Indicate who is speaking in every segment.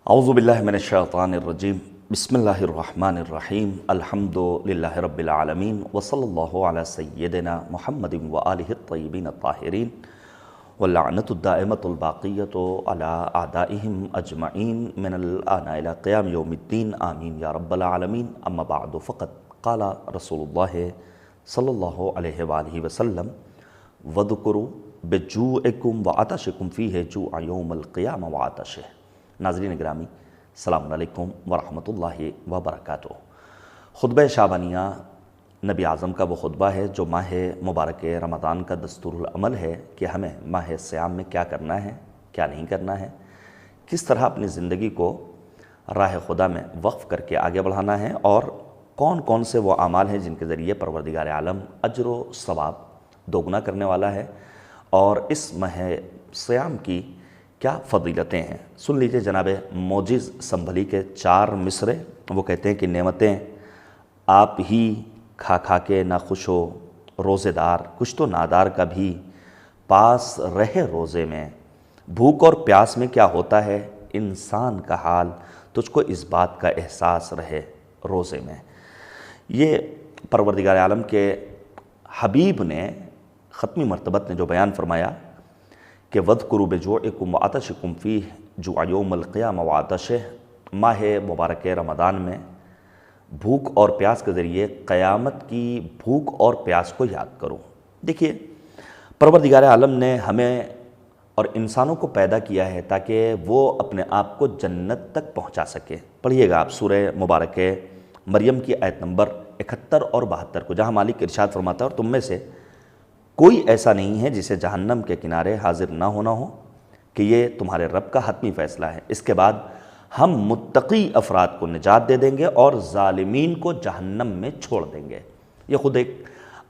Speaker 1: اعوذ باللہ من الشیطان الرجیم بسم اللہ الرحمن الرحیم الحمد للہ رب العالمین وصلی اللہ علی سیدنا محمد وآلہ الطیبین الطاہرین واللعنۃ الدائمۃ الباقیۃ علی اعدائہم اجمعین من الآن الی قیام یوم الدین آمین یا رب العالمین اما بعد فقد قال رسول اللہ صلی اللہ علیہ وآلہ وسلم وَذْكُرُوا بِجُوعِكُمْ وَعَطَشِكُمْ فِيهِ جُوعَ يَوْمَ الْقِيَامَةِ وَعَطَشِهِ۔ ناظرین گرامی، السلام علیکم ورحمۃ اللہ وبرکاتہ۔ خطبہ شعبانیہ نبی اعظم کا وہ خطبہ ہے جو ماہ مبارک رمضان کا دستور العمل ہے کہ ہمیں ماہ سیام میں کیا کرنا ہے، کیا نہیں کرنا ہے، کس طرح اپنی زندگی کو راہ خدا میں وقف کر کے آگے بڑھانا ہے، اور کون کون سے وہ اعمال ہیں جن کے ذریعے پروردگار عالم اجر و ثواب دوگنا کرنے والا ہے، اور اس ماہ سیام کی کیا فضیلتیں ہیں۔ سن لیجئے جناب موجز سنبھلی کے 4 مصرے۔ وہ کہتے ہیں کہ نعمتیں آپ ہی کھا کھا کے نہ خوش ہو روزے دار، کچھ تو نادار کا بھی پاس رہے روزے میں، بھوک اور پیاس میں کیا ہوتا ہے انسان کا حال، تجھ کو اس بات کا احساس رہے روزے میں۔ یہ پروردگار عالم کے حبیب نے ختمی مرتبت نے جو بیان فرمایا کہ وَاذْكُرُوا بِجُوعِكُمْ وَعَطَشِكُمْ فِيهِ جُوعَ يَوْمَ الْقِيَامَةِ وَعَطَشِهِ، ماہ مبارک رمضان میں بھوک اور پیاس کے ذریعے قیامت کی بھوک اور پیاس کو یاد کرو۔ دیکھیے، پروردگار عالم نے ہمیں اور انسانوں کو پیدا کیا ہے تاکہ وہ اپنے آپ کو جنت تک پہنچا سکے۔ پڑھیے گا آپ سورہ مبارک مریم کی آیت نمبر 71 اور 72 کو، جہاں مالک ارشاد فرماتا ہے اور تم میں سے کوئی ایسا نہیں ہے جسے جہنم کے کنارے حاضر نہ ہونا ہو کہ یہ تمہارے رب کا حتمی فیصلہ ہے، اس کے بعد ہم متقی افراد کو نجات دے دیں گے اور ظالمین کو جہنم میں چھوڑ دیں گے۔ یہ خود ایک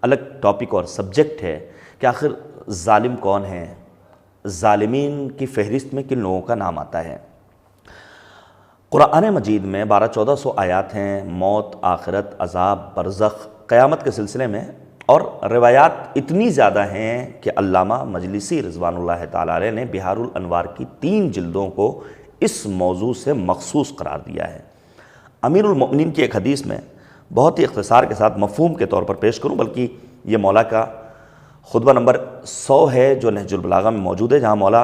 Speaker 1: الگ ٹاپک اور سبجیکٹ ہے کہ آخر ظالم کون ہیں، ظالمین کی فہرست میں کن لوگوں کا نام آتا ہے۔ قرآن مجید میں 1200-1400 آیات ہیں موت، آخرت، عذاب، برزخ، قیامت کے سلسلے میں، اور روایات اتنی زیادہ ہیں کہ علامہ مجلسی رضوان اللہ تعالیٰ علیہ نے بحار الانوار کی 3 جلدوں کو اس موضوع سے مخصوص قرار دیا ہے۔ امیر المؤمنین کی ایک حدیث میں بہت ہی اختصار کے ساتھ مفہوم کے طور پر پیش کروں، بلکہ یہ مولا کا خطبہ نمبر 100 ہے جو نہج البلاغہ میں موجود ہے، جہاں مولا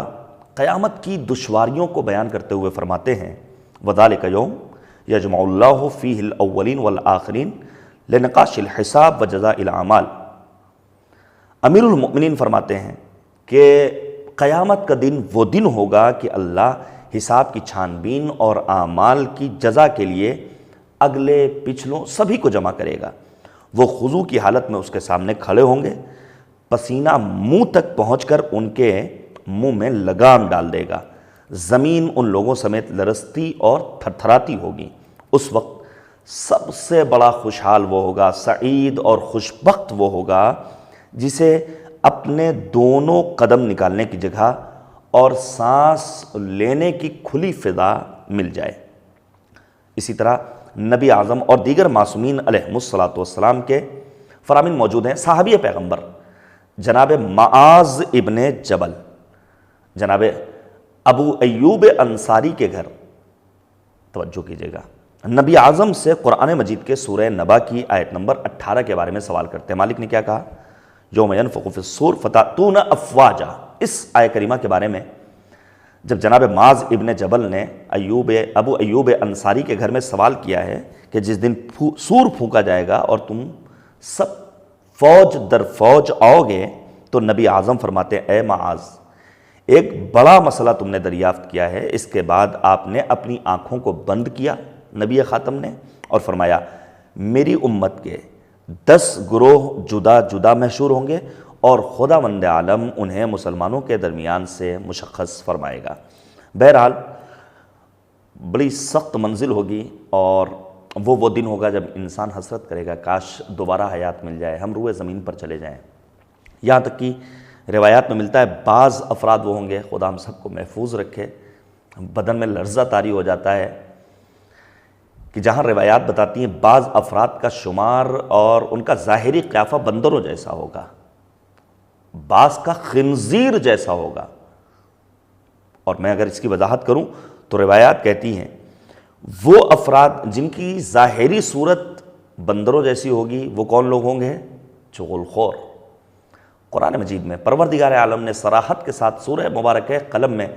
Speaker 1: قیامت کی دشواریوں کو بیان کرتے ہوئے فرماتے ہیں وَذَلِكَ يَوْمٌ يَجْمَعُ اللَّهُ فِيهِ الْأَوَّلِينَ وَالْآخِرِينَ لنقاش الحساب وجزاء الاعمال۔ امیر المؤمنین فرماتے ہیں کہ قیامت کا دن وہ دن ہوگا کہ اللہ حساب کی چھان بین اور اعمال کی جزا کے لیے اگلے پچھلوں سبھی کو جمع کرے گا۔ وہ خضوع کی حالت میں اس کے سامنے کھڑے ہوں گے، پسینہ منہ تک پہنچ کر ان کے منہ میں لگام ڈال دے گا، زمین ان لوگوں سمیت لرزتی اور تھرتھراتی ہوگی۔ اس وقت سب سے بڑا خوشحال وہ ہوگا، سعید اور خوشبخت وہ ہوگا جسے اپنے دونوں قدم نکالنے کی جگہ اور سانس لینے کی کھلی فضا مل جائے۔ اسی طرح نبی اعظم اور دیگر معصومین علیہ السلام کے فرامین موجود ہیں۔ صحابی پیغمبر جناب معاذ ابن جبل، جناب ابو ایوب انصاری کے گھر، توجہ کیجیے گا، نبی اعظم سے قرآن مجید کے سورہ نبا کی آیت نمبر 18 کے بارے میں سوال کرتے ہیں۔ مالک نے کیا کہا؟ یوم ینفخ فی الصور فتأتون افواجا۔ اس آیت کریمہ کے بارے میں جب جناب معاذ ابن جبل نے ابو ایوب انصاری کے گھر میں سوال کیا ہے کہ جس دن سور پھونکا جائے گا اور تم سب فوج در فوج آؤ گے، تو نبی اعظم فرماتے ہیں اے معاذ، ایک بڑا مسئلہ تم نے دریافت کیا ہے۔ اس کے بعد آپ نے اپنی آنکھوں کو بند کیا نبی خاتم نے، اور فرمایا میری امت کے 10 گروہ جدا جدا محشور ہوں گے اور خداوند عالم انہیں مسلمانوں کے درمیان سے مشخص فرمائے گا۔ بہرحال بڑی سخت منزل ہوگی، اور وہ دن ہوگا جب انسان حسرت کرے گا کاش دوبارہ حیات مل جائے، ہم روئے زمین پر چلے جائیں۔ یہاں تک کہ روایات میں ملتا ہے بعض افراد وہ ہوں گے، خدا ہم سب کو محفوظ رکھے، بدن میں لرزہ طاری ہو جاتا ہے کہ جہاں روایات بتاتی ہیں بعض افراد کا شمار اور ان کا ظاہری قیافہ بندروں جیسا ہوگا، بعض کا خنزیر جیسا ہوگا، اور میں اگر اس کی وضاحت کروں تو روایات کہتی ہیں وہ افراد جن کی ظاہری صورت بندروں جیسی ہوگی وہ کون لوگ ہوں گے؟ چغل خور۔ قرآن مجید میں پروردگار عالم نے صراحت کے ساتھ سورہ مبارکہ قلم میں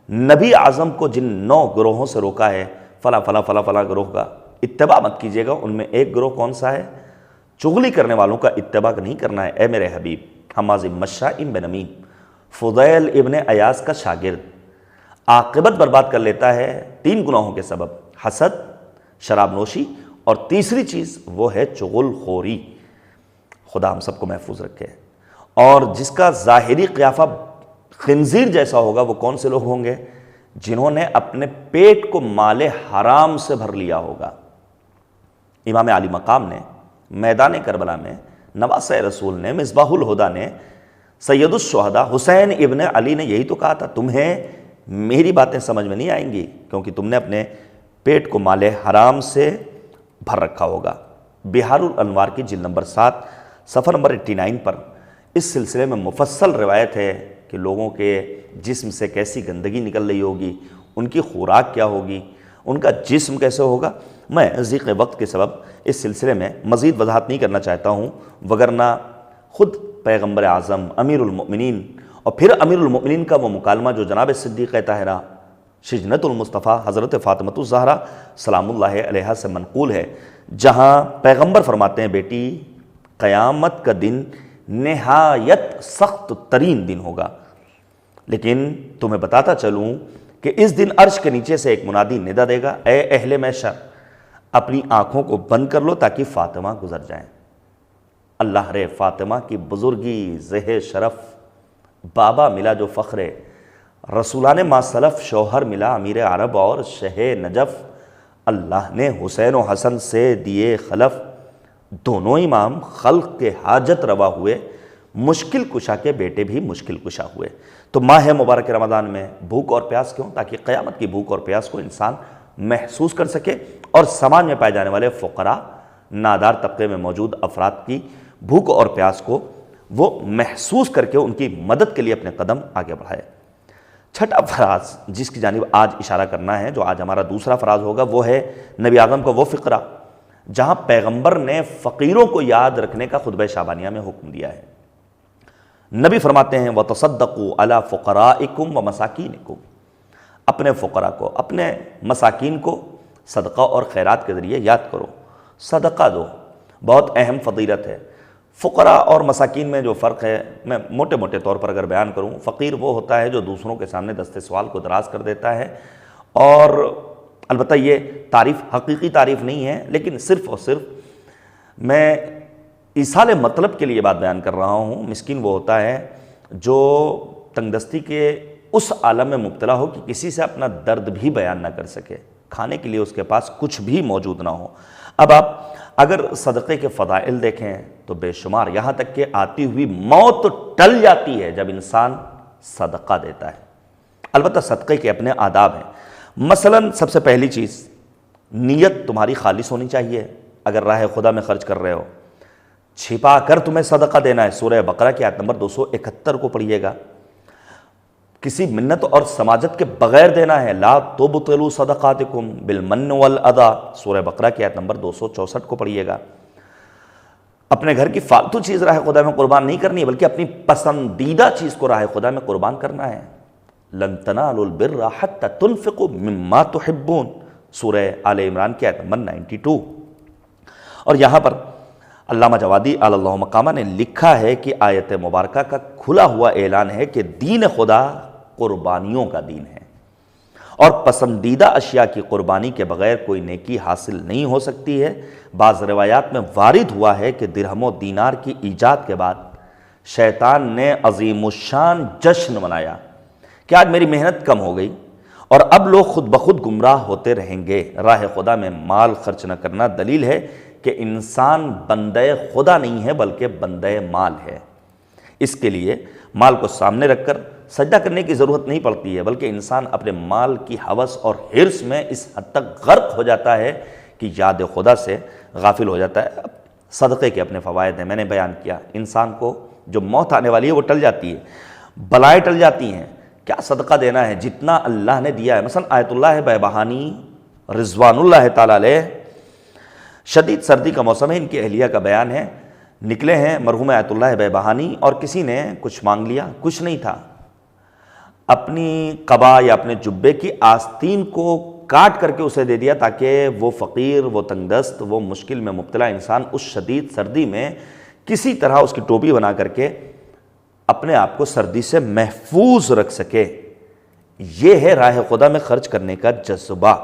Speaker 1: نبی اعظم کو جن 9 گروہوں سے روکا ہے، فلاں فلاں فلاں فلاں گروہ کا اتباع مت کیجیے گا، ان میں ایک گروہ کون سا ہے؟ چغلی کرنے والوں کا اتباع نہیں کرنا ہے اے میرے حبیب۔ حماز مشاء بنمیم، فضیل ابن ایاز کا شاگرد، عاقبت برباد کر لیتا ہے 3 گناہوں کے سبب، حسد، شراب نوشی، اور تیسری چیز وہ ہے چغل خوری۔ خدا ہم سب کو محفوظ رکھے۔ اور جس کا ظاہری قیافہ خنزیر جیسا ہوگا وہ کون سے لوگ ہوں گے؟ جنہوں نے اپنے پیٹ کو مال حرام سے بھر لیا ہوگا۔ امام علی مقام نے میدان کربلا میں، نواسۂ رسول نے، مصباح الہدیٰ نے، سید الشہداء حسین ابن علی نے یہی تو کہا تھا، تمہیں میری باتیں سمجھ میں نہیں آئیں گی کیونکہ تم نے اپنے پیٹ کو مال حرام سے بھر رکھا ہوگا۔ بہار الانوار کی جلد نمبر 7 صفحہ نمبر 89 پر اس سلسلے میں مفصل روایت ہے کہ لوگوں کے جسم سے کیسی گندگی نکل رہی ہوگی، ان کی خوراک کیا ہوگی، ان کا جسم کیسے ہوگا۔ میں ضیق وقت کے سبب اس سلسلے میں مزید وضاحت نہیں کرنا چاہتا ہوں، وگرنہ خود پیغمبر اعظم امیر المؤمنین اور پھر امیر المؤمنین کا وہ مکالمہ جو جناب صدیقہ طاہرہ شجنت المصطفیٰ حضرت فاطمۃ الزہرا سلام اللہ علیہا سے منقول ہے، جہاں پیغمبر فرماتے ہیں بیٹی قیامت کا دن نہایت سخت ترین دن ہوگا، لیکن تمہیں بتاتا چلوں کہ اس دن عرش کے نیچے سے ایک منادی ندا دے گا، اے اہل محشر اپنی آنکھوں کو بند کر لو تاکہ فاطمہ گزر جائیں۔ اللہ رے فاطمہ کی بزرگی، زہ شرف، بابا ملا جو فخر، رسولان ما سلف شوہر ملا امیر عرب اور شہ نجف، اللہ نے حسین و حسن سے دیے خلف، دونوں امام خلق کے حاجت روا ہوئے، مشکل کشا کے بیٹے بھی مشکل کشا ہوئے۔ تو ماہ مبارک رمضان میں بھوک اور پیاس کیوں؟ تاکہ قیامت کی بھوک اور پیاس کو انسان محسوس کر سکے، اور سماج میں پائے جانے والے فقراء، نادار طبقے میں موجود افراد کی بھوک اور پیاس کو وہ محسوس کر کے ان کی مدد کے لیے اپنے قدم آگے بڑھائے۔ چھٹا فراز جس کی جانب آج اشارہ کرنا ہے، جو آج ہمارا دوسرا فراز ہوگا، وہ ہے نبی اعظم کا وہ فقرہ جہاں پیغمبر نے فقیروں کو یاد رکھنے کا خطبہ شعبانیہ میں حکم دیا ہے۔ نبی فرماتے ہیں وَتَصَدَّقُوا عَلَىٰ فُقَرَائِكُمْ وَمَسَاكِينِكُمْ، اپنے فقراء کو، اپنے مساکین کو صدقہ اور خیرات کے ذریعے یاد کرو، صدقہ دو، بہت اہم فضیلت ہے۔ فقراء اور مساکین میں جو فرق ہے میں موٹے موٹے طور پر اگر بیان کروں، فقیر وہ ہوتا ہے جو دوسروں کے سامنے دست سوال کو دراز کر دیتا ہے، اور البتہ یہ تعریف حقیقی تعریف نہیں ہے، لیکن صرف اور صرف میں ایصال مطلب کے لیے بات بیان کر رہا ہوں۔ مسکین وہ ہوتا ہے جو تنگ دستی کے اس عالم میں مبتلا ہو کہ کسی سے اپنا درد بھی بیان نہ کر سکے، کھانے کے لیے اس کے پاس کچھ بھی موجود نہ ہو۔ اب آپ اگر صدقے کے فضائل دیکھیں تو بے شمار، یہاں تک کہ آتی ہوئی موت ٹل جاتی ہے جب انسان صدقہ دیتا ہے۔ البتہ صدقے کے اپنے آداب ہیں، مثلا سب سے پہلی چیز نیت تمہاری خالص ہونی چاہیے۔ اگر راہ خدا میں خرچ کر رہے ہو، چھپا کر تمہیں صدقہ دینا ہے، سورہ بقرہ کی آیت نمبر 271 کو پڑھیے گا۔ کسی منت اور سماجت کے بغیر دینا ہے، لا تبطلوا صدقاتکم بالمن والاذی، سورہ بقرہ کی آیت نمبر 264 کو پڑھیے گا۔ اپنے گھر کی فالتو چیز راہ خدا میں قربان نہیں کرنی ہے، بلکہ اپنی پسندیدہ چیز کو راہ خدا میں قربان کرنا ہے۔ لن تنالوا البر حتى تنفقوا مما تحبون، سورہ آل عمران کی آیت نمبر 92۔ اور یہاں پر علامہ جوادی علی اللہ مقامہ نے لکھا ہے کہ آیت مبارکہ کا کھلا ہوا اعلان ہے کہ دین خدا قربانیوں کا دین ہے، اور پسندیدہ اشیاء کی قربانی کے بغیر کوئی نیکی حاصل نہیں ہو سکتی ہے۔ بعض روایات میں وارد ہوا ہے کہ درہم و دینار کی ایجاد کے بعد شیطان نے عظیم الشان جشن منایا کہ آج میری محنت کم ہو گئی اور اب لوگ خود بخود گمراہ ہوتے رہیں گے۔ راہ خدا میں مال خرچ نہ کرنا دلیل ہے کہ انسان بندہ خدا نہیں ہے بلکہ بندہ مال ہے۔ اس کے لیے مال کو سامنے رکھ کر سجدہ کرنے کی ضرورت نہیں پڑتی ہے، بلکہ انسان اپنے مال کی ہوس اور حرص میں اس حد تک غرق ہو جاتا ہے کہ یاد خدا سے غافل ہو جاتا ہے۔ صدقے کے اپنے فوائد ہیں، میں نے بیان کیا۔ انسان کو جو موت آنے والی ہے وہ ٹل جاتی ہے، بلائیں ٹل جاتی ہیں، کیا صدقہ دینا ہے، جتنا اللہ نے دیا ہے. مثلا آیت اللہ بیبہانی رضوان اللہ تعالیٰ علیہ، شدید سردی کا موسم ہے، ان کی اہلیہ کا بیان ہے، نکلے ہیں مرحوم آیت اللہ بیبہانی اور کسی نے کچھ مانگ لیا، کچھ نہیں تھا، اپنی قبا یا اپنے جبے کی آستین کو کاٹ کر کے اسے دے دیا تاکہ وہ فقیر، وہ تنگ دست، وہ مشکل میں مبتلا انسان اس شدید سردی میں کسی طرح اس کی ٹوپی بنا کر کے اپنے آپ کو سردی سے محفوظ رکھ سکے. یہ ہے راہ خدا میں خرچ کرنے کا جذبہ.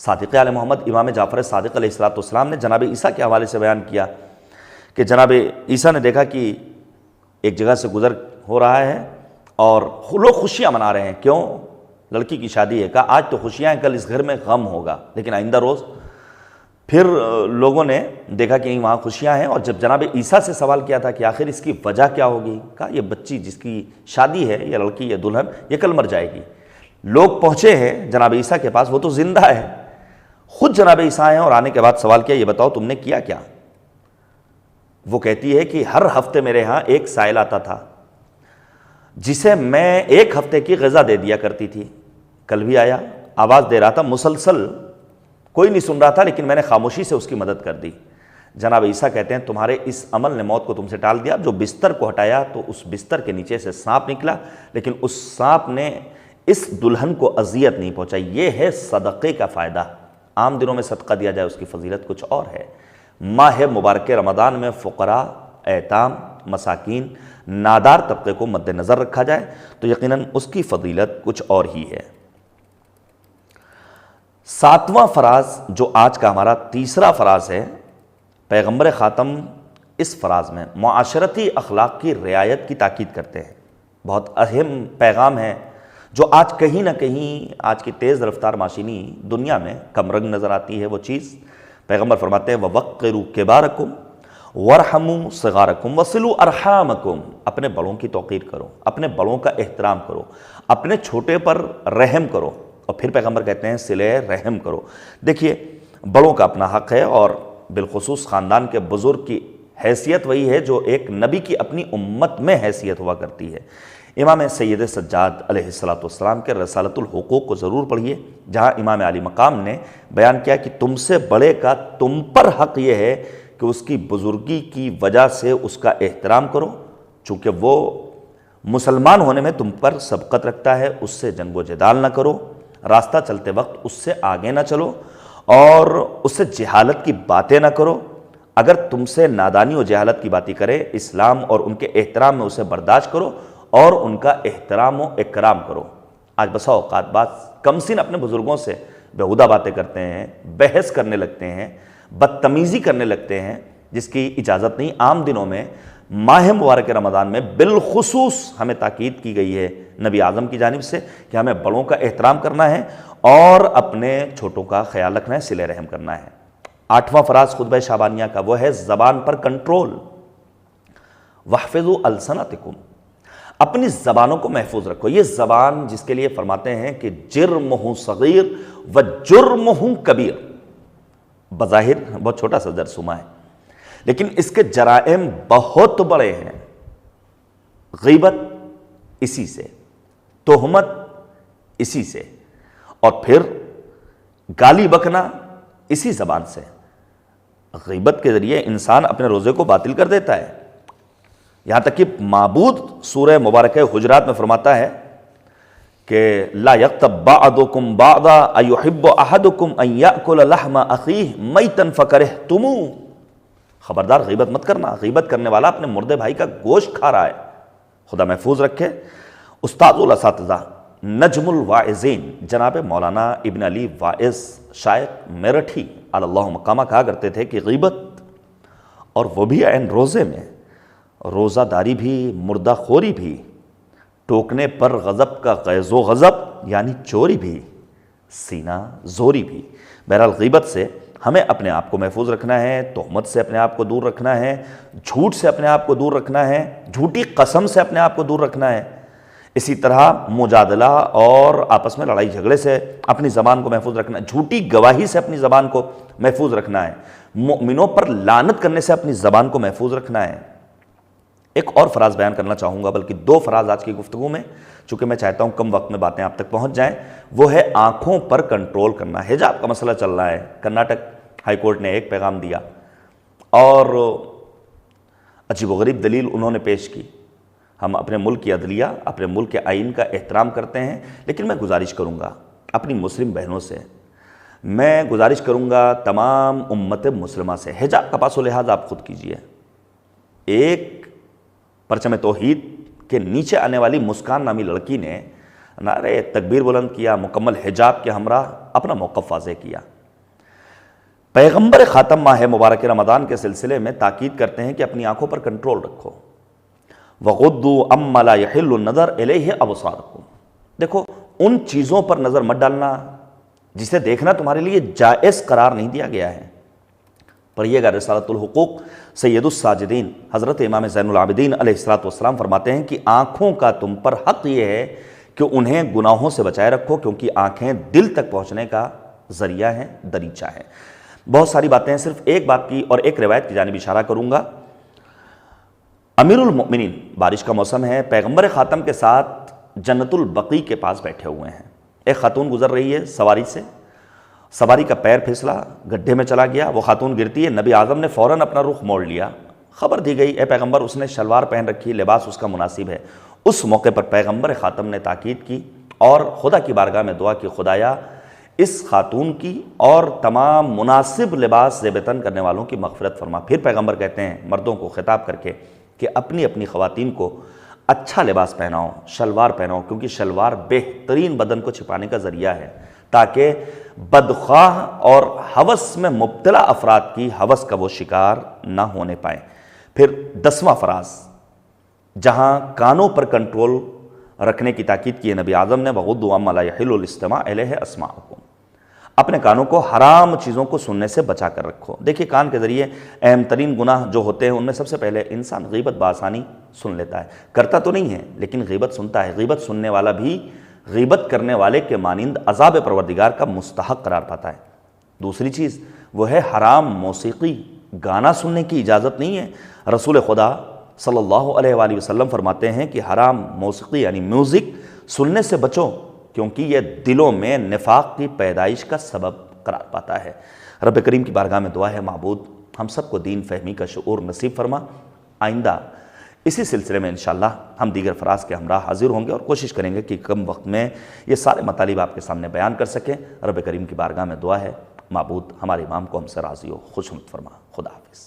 Speaker 1: صادق علیہ محمد امام جعفر صادق علیہ السلام نے جناب عیسیٰ کے حوالے سے بیان کیا کہ جناب عیسیٰ نے دیکھا کہ ایک جگہ سے گزر ہو رہا ہے اور لوگ خوشیاں منا رہے ہیں. کیوں؟ لڑکی کی شادی ہے. کہا آج تو خوشیاں ہیں، کل اس گھر میں غم ہوگا، لیکن آئندہ روز. پھر لوگوں نے دیکھا کہ وہاں خوشیاں ہیں، اور جب جناب عیسیٰ سے سوال کیا تھا کہ آخر اس کی وجہ کیا ہوگی، کہا یہ بچی جس کی شادی ہے، یا لڑکی یا دلہن، یہ کل مر جائے گی. لوگ پہنچے ہیں جناب عیسیٰ کے پاس، وہ تو زندہ ہے. خود جناب عیسیٰ ہیں اور آنے کے بعد سوال کیا، یہ بتاؤ تم نے کیا کیا؟ وہ کہتی ہے کہ ہر ہفتے میرے ہاں ایک سائل آتا تھا جسے میں ایک ہفتے کی غذا دے دیا کرتی تھی. کل بھی آیا، آواز دے رہا تھا، مسلسل کوئی نہیں سن رہا تھا، لیکن میں نے خاموشی سے اس کی مدد کر دی. جناب عیسیٰ کہتے ہیں تمہارے اس عمل نے موت کو تم سے ٹال دیا. جو بستر کو ہٹایا تو اس بستر کے نیچے سے سانپ نکلا، لیکن اس سانپ نے اس دلہن کو اذیت نہیں پہنچائی. یہ ہے صدقے کا فائدہ. عام دنوں میں صدقہ دیا جائے اس کی فضیلت کچھ اور ہے. ماہ مبارک رمضان میں فقراء، ایتام، مساکین، نادار طبقے کو مد نظر رکھا جائے تو یقیناً اس کی فضیلت کچھ اور ہی ہے. 7واں فراز جو آج کا ہمارا تیسرا فراز ہے، پیغمبر خاتم اس فراز میں معاشرتی اخلاق کی رعایت کی تاکید کرتے ہیں. بہت اہم پیغام ہے جو آج کہیں نہ کہیں آج کی تیز رفتار معاشی دنیا میں کم رنگ نظر آتی ہے. وہ چیز پیغمبر فرماتے ہیں وَوَقِّرُوا كِبَارَكُمْ وَارْحَمُوا صِغَارَكُمْ وَصِلُوا أَرْحَامَكُمْ. اپنے بڑوں کی توقیر کرو، اپنے بڑوں کا احترام کرو، اپنے چھوٹے پر رحم کرو. اور پھر پیغمبر کہتے ہیں صلہ رحم کرو. دیکھیے بڑوں کا اپنا حق ہے، اور بالخصوص خاندان کے بزرگ کی حیثیت وہی ہے جو ایک نبی کی اپنی امت میں حیثیت ہوا کرتی ہے. امام سید سجاد علیہ السلام کے رسالۃ الحقوق کو ضرور پڑھیے، جہاں امام علی مقام نے بیان کیا کہ تم سے بڑے کا تم پر حق یہ ہے کہ اس کی بزرگی کی وجہ سے اس کا احترام کرو، چونکہ وہ مسلمان ہونے میں تم پر سبقت رکھتا ہے. اس سے جنگ و جدال نہ کرو، راستہ چلتے وقت اس سے آگے نہ چلو، اور اس سے جہالت کی باتیں نہ کرو. اگر تم سے نادانی و جہالت کی باتیں کرے، اسلام اور ان کے احترام میں اسے برداشت کرو اور ان کا احترام و اکرام کرو. آج بسا اوقات بعض کم سن اپنے بزرگوں سے بیہودہ باتیں کرتے ہیں، بحث کرنے لگتے ہیں، بدتمیزی کرنے لگتے ہیں، جس کی اجازت نہیں. عام دنوں میں ماہ مبارک رمضان میں بالخصوص ہمیں تاکید کی گئی ہے نبی اعظم کی جانب سے کہ ہمیں بڑوں کا احترام کرنا ہے اور اپنے چھوٹوں کا خیال رکھنا ہے، صلہ رحم کرنا ہے. 8واں فراز خطبہ شعبانیہ کا وہ ہے زبان پر کنٹرول. وَاحْفِظُوا أَلْسَنَتَكُمْ. اپنی زبانوں کو محفوظ رکھو. یہ زبان جس کے لیے فرماتے ہیں کہ جرمہ صغیر و جرمہ کبیر. بظاہر بہت چھوٹا سا جرثومہ ہے، لیکن اس کے جرائم بہت بڑے ہیں. غیبت اسی سے، تہمت اسی سے، اور پھر گالی بکنا اسی زبان سے. غیبت کے ذریعے انسان اپنے روزے کو باطل کر دیتا ہے. یہاں تک کہ معبود سورہ مبارکہ حجرات میں فرماتا ہے کہ لا یغتب بعضکم بعضا ایحب احدکم ان یاکل لحم اخیہ میتا فکرہتموہ. خبردار غیبت مت کرنا. غیبت کرنے والا اپنے مردے بھائی کا گوشت کھا رہا ہے. خدا محفوظ رکھے. استاد الاساتذہ نجم الواعظین جناب مولانا ابن علی واعظ شائق میرٹھی علی اللہ مقامہ کہا کرتے تھے کہ غیبت، اور وہ بھی عین روزے میں، روزہ داری بھی، مردہ خوری بھی، ٹوکنے پر غضب کا غیظ و غضب یعنی چوری بھی، سینہ زوری بھی. بہرحال غیبت سے ہمیں اپنے آپ کو محفوظ رکھنا ہے، تہمت سے اپنے آپ کو دور رکھنا ہے، جھوٹ سے اپنے آپ کو دور رکھنا ہے، جھوٹی قسم سے اپنے آپ کو دور رکھنا ہے. اسی طرح مجادلہ اور آپس میں لڑائی جھگڑے سے اپنی زبان کو محفوظ رکھنا ہے، جھوٹی گواہی سے اپنی زبان کو محفوظ رکھنا ہے، مؤمنوں پر لعنت کرنے سے اپنی زبان کو محفوظ رکھنا ہے. ایک اور فراز بیان کرنا چاہوں گا، بلکہ دو فراز آج کی گفتگو میں، چونکہ میں چاہتا ہوں کم وقت میں باتیں آپ تک پہنچ جائیں. وہ ہے آنکھوں پر کنٹرول کرنا. حجاب کا مسئلہ چل رہا ہے. کرناٹک ہائی کورٹ نے ایک پیغام دیا اور عجیب و غریب دلیل انہوں نے پیش کی. ہم اپنے ملک کی عدلیہ، اپنے ملک کے آئین کا احترام کرتے ہیں، لیکن میں گزارش کروں گا اپنی مسلم بہنوں سے، میں گزارش کروں گا تمام امت مسلمہ سے، حجاب کا پاس و لحاظ آپ خود کیجئے. ایک پرچم توحید کے نیچے آنے والی مسکان نامی لڑکی نے نعرے تکبیر بلند کیا، مکمل حجاب کے ہمراہ اپنا موقف واضح کیا. پیغمبر خاتم ماہ مبارک رمضان کے سلسلے میں تاکید کرتے ہیں کہ اپنی آنکھوں پر کنٹرول رکھو. وَغُضُّوا عَمَّا لَا يَحِلُّ النَّظَرُ إِلَيْهِ أَبْصَارُكُمْ. دیکھو ان چیزوں پر نظر مت ڈالنا جسے دیکھنا تمہارے لیے جائز قرار نہیں دیا گیا ہے. پڑھیے گا رسالۃ الحقوق، سید الساجدین حضرت امام زین العابدین علیہ السلام فرماتے ہیں کہ آنکھوں کا تم پر حق یہ ہے کہ انہیں گناہوں سے بچائے رکھو، کیونکہ آنکھیں دل تک پہنچنے کا ذریعہ ہیں، دریچہ ہیں. بہت ساری باتیں ہیں، صرف ایک بات کی اور ایک روایت کی جانب اشارہ کروں گا. امیر المؤمنین، بارش کا موسم ہے، پیغمبر خاتم کے ساتھ جنت البقیع کے پاس بیٹھے ہوئے ہیں. ایک خاتون گزر رہی ہے سواری سے، سواری کا پیر پھسلا، گڈھے میں چلا گیا، وہ خاتون گرتی ہے. نبی اعظم نے فوراً اپنا رخ موڑ لیا. خبر دی گئی، اے پیغمبر اس نے شلوار پہن رکھی، لباس اس کا مناسب ہے. اس موقع پر پیغمبر خاتم نے تاکید کی اور خدا کی بارگاہ میں دعا کی، خدایا اس خاتون کی اور تمام مناسب لباس زیب تن کرنے والوں کی مغفرت فرما. پھر پیغمبر کہتے ہیں مردوں کو خطاب کر کے کہ اپنی اپنی خواتین کو اچھا لباس پہناؤ، شلوار پہناؤ، کیونکہ شلوار بہترین بدن کو چھپانے کا ذریعہ ہے، تاکہ بدخواہ اور ہوس میں مبتلا افراد کی ہوس کا وہ شکار نہ ہونے پائیں. پھر 10واں فراز جہاں کانوں پر کنٹرول رکھنے کی تاکید کی ہے نبی اعظم نے، وَغُضُّوا عَمَّا لَا يَحِلُّ الْإِسْتِمَاعُ إِلَيْهِ أَسْمَاعُكُمْ. اپنے کانوں کو حرام چیزوں کو سننے سے بچا کر رکھو. دیکھیے کان کے ذریعے اہم ترین گناہ جو ہوتے ہیں ان میں سب سے پہلے انسان غیبت بآسانی سن لیتا ہے. کرتا تو نہیں ہے لیکن غیبت سنتا ہے. غیبت سننے والا بھی غیبت کرنے والے کے مانند عذاب پروردگار کا مستحق قرار پاتا ہے. دوسری چیز وہ ہے حرام موسیقی، گانا سننے کی اجازت نہیں ہے. رسول خدا صلی اللہ علیہ وآلہ وسلم فرماتے ہیں کہ حرام موسیقی یعنی میوزک سننے سے بچو، کیونکہ یہ دلوں میں نفاق کی پیدائش کا سبب قرار پاتا ہے. رب کریم کی بارگاہ میں دعا ہے معبود ہم سب کو دین فہمی کا شعور نصیب فرما. آئندہ اسی سلسلے میں انشاءاللہ ہم دیگر فراز کے ہمراہ حاضر ہوں گے اور کوشش کریں گے کہ کم وقت میں یہ سارے مطالب آپ کے سامنے بیان کر سکیں. رب کریم کی بارگاہ میں دعا ہے معبود ہمارے امام کو ہم سے راضی ہو، خوش فرما. خدا حافظ.